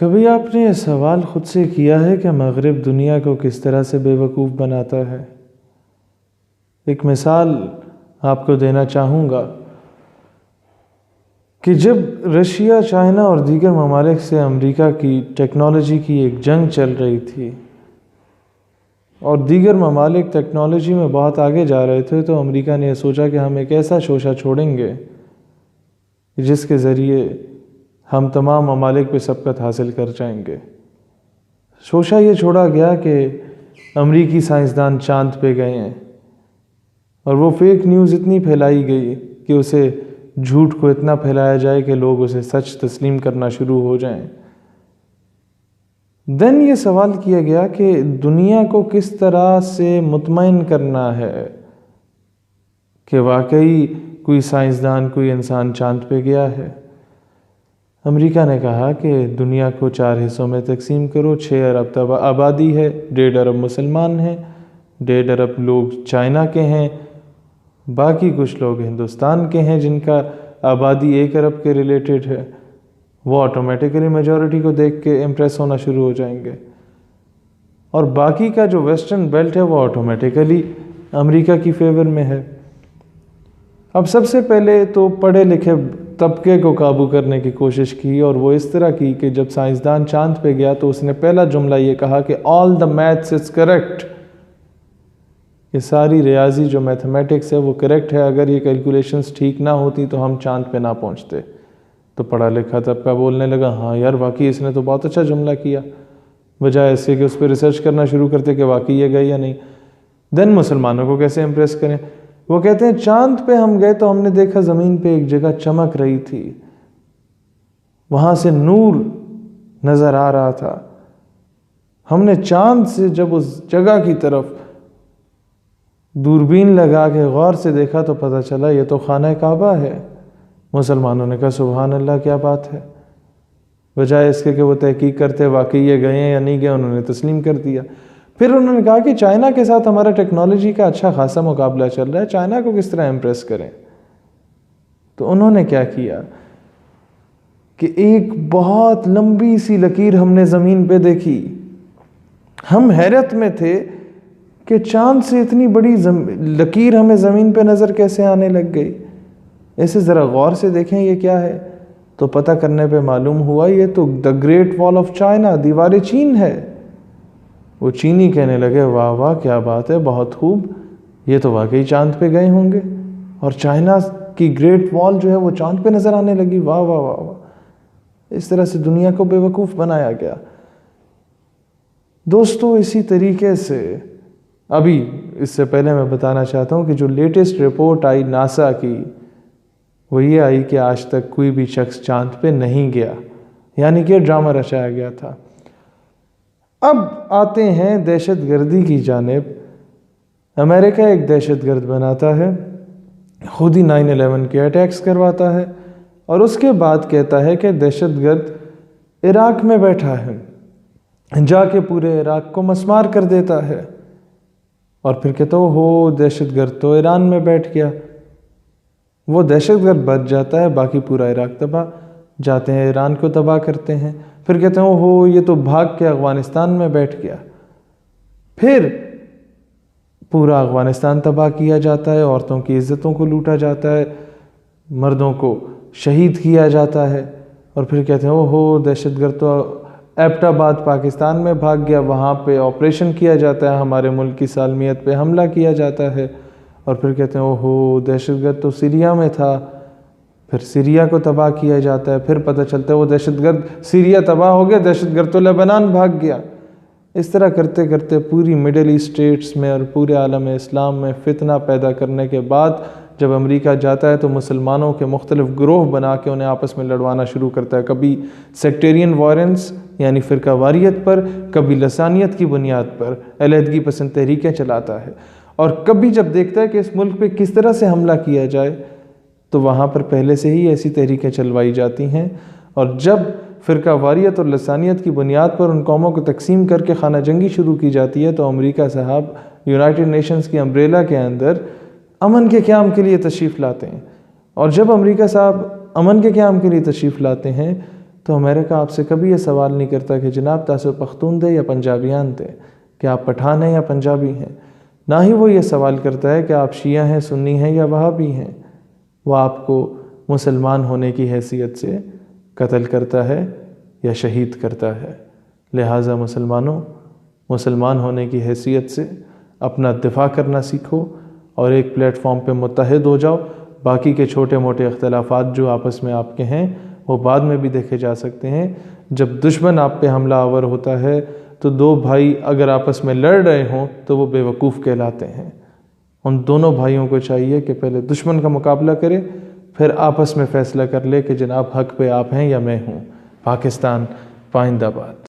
کبھی آپ نے یہ سوال خود سے کیا ہے کہ مغرب دنیا کو کس طرح سے بے وقوف بناتا ہے؟ ایک مثال آپ کو دینا چاہوں گا کہ جب رشیا، چائنا اور دیگر ممالک سے امریکہ کی ٹیکنالوجی کی ایک جنگ چل رہی تھی اور دیگر ممالک ٹیکنالوجی میں بہت آگے جا رہے تھے، تو امریکہ نے یہ سوچا کہ ہم ایک ایسا شوشہ چھوڑیں گے جس کے ذریعے ہم تمام ممالک پہ سبقت حاصل کر جائیں گے۔ شوشہ یہ چھوڑا گیا کہ امریکی سائنسدان چاند پہ گئے ہیں، اور وہ فیک نیوز اتنی پھیلائی گئی کہ اسے جھوٹ کو اتنا پھیلایا جائے کہ لوگ اسے سچ تسلیم کرنا شروع ہو جائیں۔ دین یہ سوال کیا گیا کہ دنیا کو کس طرح سے مطمئن کرنا ہے کہ واقعی کوئی سائنسدان، کوئی انسان چاند پہ گیا ہے۔ امریکہ نے کہا کہ دنیا کو 4 حصوں میں تقسیم کرو، 6 ارب آبادی ہے، 1.5 ارب مسلمان ہیں، 1.5 ارب لوگ چائنا کے ہیں، باقی کچھ لوگ ہندوستان کے ہیں جن کا آبادی 1 ارب کے ریلیٹڈ ہے۔ وہ آٹومیٹیکلی میجورٹی کو دیکھ کے امپریس ہونا شروع ہو جائیں گے، اور باقی کا جو ویسٹرن بیلٹ ہے وہ آٹومیٹیکلی امریکہ کی فیور میں ہے۔ اب سب سے پہلے تو پڑھے لکھے طبقے کو قابو کرنے کی کوشش کی، اور وہ اس طرح کی کہ جب سائنسدان چاند پہ گیا تو اس نے پہلا جملہ یہ کہا کہ آل دا میتھس از کریکٹ، یہ ساری ریاضی جو میتھمیٹکس ہے وہ کریکٹ ہے، اگر یہ کیلکولیشنز ٹھیک نہ ہوتی تو ہم چاند پہ نہ پہنچتے۔ تو پڑھا لکھا طبقہ بولنے لگا، ہاں یار واقعی اس نے تو بہت اچھا جملہ کیا، بجائے اس سے کہ اس پہ ریسرچ کرنا شروع کرتے کہ واقعی یہ گئے یا نہیں۔ دین مسلمانوں کو کیسے امپریس کریں؟ وہ کہتے ہیں چاند پہ ہم گئے تو ہم نے دیکھا زمین پہ ایک جگہ چمک رہی تھی، وہاں سے نور نظر آ رہا تھا، ہم نے چاند سے جب اس جگہ کی طرف دوربین لگا کے غور سے دیکھا تو پتہ چلا یہ تو خانہ کعبہ ہے۔ مسلمانوں نے کہا سبحان اللہ، کیا بات ہے، بجائے اس کے کہ وہ تحقیق کرتے واقعی یہ گئے ہیں یا نہیں گئے، انہوں نے تسلیم کر دیا۔ پھر انہوں نے کہا کہ چائنا کے ساتھ ہمارا ٹیکنالوجی کا اچھا خاصا مقابلہ چل رہا ہے، چائنا کو کس طرح امپریس کریں؟ تو انہوں نے کیا کیا کہ ایک بہت لمبی سی لکیر ہم نے زمین پہ دیکھی۔ ہم حیرت میں تھے کہ چاند سے اتنی بڑی لکیر ہمیں زمین پہ نظر کیسے آنے لگ گئی، اسے ذرا غور سے دیکھیں یہ کیا ہے۔ تو پتہ کرنے پہ معلوم ہوا یہ تو دا گریٹ وال آف چائنا، دیوار چین ہے۔ وہ چینی کہنے لگے واہ واہ کیا بات ہے، بہت خوب، یہ تو واقعی چاند پہ گئے ہوں گے، اور چائنا کی گریٹ وال جو ہے وہ چاند پہ نظر آنے لگی، واہ واہ واہ واہ۔ اس طرح سے دنیا کو بے وقوف بنایا گیا۔ دوستو اسی طریقے سے ابھی اس سے پہلے میں بتانا چاہتا ہوں کہ جو لیٹسٹ رپورٹ آئی ناسا کی، وہ یہ آئی کہ آج تک کوئی بھی شخص چاند پہ نہیں گیا، یعنی کہ ڈرامہ رچایا گیا تھا۔ اب آتے ہیں دہشت گردی کی جانب۔ امریکہ ایک دہشت گرد بناتا ہے، خود ہی 9/11 کے اٹیکس کرواتا ہے، اور اس کے بعد کہتا ہے کہ دہشت گرد عراق میں بیٹھا ہے، جا کے پورے عراق کو مسمار کر دیتا ہے، اور پھر کہتا ہو دہشت گرد تو ایران میں بیٹھ گیا۔ وہ دہشت گرد بچ جاتا ہے، باقی پورا عراق تباہ، جاتے ہیں ایران کو تباہ کرتے ہیں، پھر کہتے ہیں یہ تو بھاگ کے افغانستان میں بیٹھ گیا، پھر پورا افغانستان تباہ کیا جاتا ہے، عورتوں کی عزتوں کو لوٹا جاتا ہے، مردوں کو شہید کیا جاتا ہے، اور پھر کہتے ہیں دہشت گرد تو ایبٹ آباد پاکستان میں بھاگ گیا، وہاں پہ آپریشن کیا جاتا ہے، ہمارے ملک کی سالمیت پہ حملہ کیا جاتا ہے، اور پھر کہتے ہیں دہشت گرد تو سیریا میں تھا، پھر سیریا کو تباہ کیا جاتا ہے، پھر پتہ چلتا ہے وہ دہشت گرد سیریا تباہ ہو گیا، دہشت گرد تو لبنان بھاگ گیا۔ اس طرح کرتے کرتے پوری مڈل ایسٹ اسٹیٹس میں اور پورے عالم اسلام میں فتنہ پیدا کرنے کے بعد جب امریکہ جاتا ہے تو مسلمانوں کے مختلف گروہ بنا کے انہیں آپس میں لڑوانا شروع کرتا ہے، کبھی سیکٹیرین وائلنس یعنی فرقہ واریت پر، کبھی لسانیت کی بنیاد پر علیحدگی پسند تحریکیں چلاتا ہے، اور کبھی جب دیکھتا ہے کہ اس ملک پہ کس طرح سے حملہ کیا جائے تو وہاں پر پہلے سے ہی ایسی تحریکیں چلوائی جاتی ہیں، اور جب فرقہ واریت اور لسانیت کی بنیاد پر ان قوموں کو تقسیم کر کے خانہ جنگی شروع کی جاتی ہے تو امریکہ صاحب یونائٹڈ نیشنز کی امبریلا کے اندر امن کے قیام کے لیے تشریف لاتے ہیں، اور جب امریکہ صاحب امن کے قیام کے لیے تشریف لاتے ہیں تو امریکہ آپ سے کبھی یہ سوال نہیں کرتا کہ جناب تاسو پختون دے یا پنجابیان دے، کہ آپ پٹھان ہیں یا پنجابی ہیں۔ نہ ہی وہ یہ سوال کرتا ہے کہ آپ شیعہ ہیں، سنی ہیں یا وہابی ہیں۔ وہ آپ کو مسلمان ہونے کی حیثیت سے قتل کرتا ہے یا شہید کرتا ہے۔ لہٰذا مسلمانوں، مسلمان ہونے کی حیثیت سے اپنا دفاع کرنا سیکھو اور ایک پلیٹ فارم پہ متحد ہو جاؤ۔ باقی کے چھوٹے موٹے اختلافات جو آپس میں آپ کے ہیں وہ بعد میں بھی دیکھے جا سکتے ہیں۔ جب دشمن آپ پہ حملہ آور ہوتا ہے تو دو بھائی اگر آپس میں لڑ رہے ہوں تو وہ بے وقوف کہلاتے ہیں۔ ان دونوں بھائیوں کو چاہیے کہ پہلے دشمن کا مقابلہ کرے، پھر آپس میں فیصلہ کر لے کہ جناب حق پہ آپ ہیں یا میں ہوں۔ پاکستان پائندہ باد۔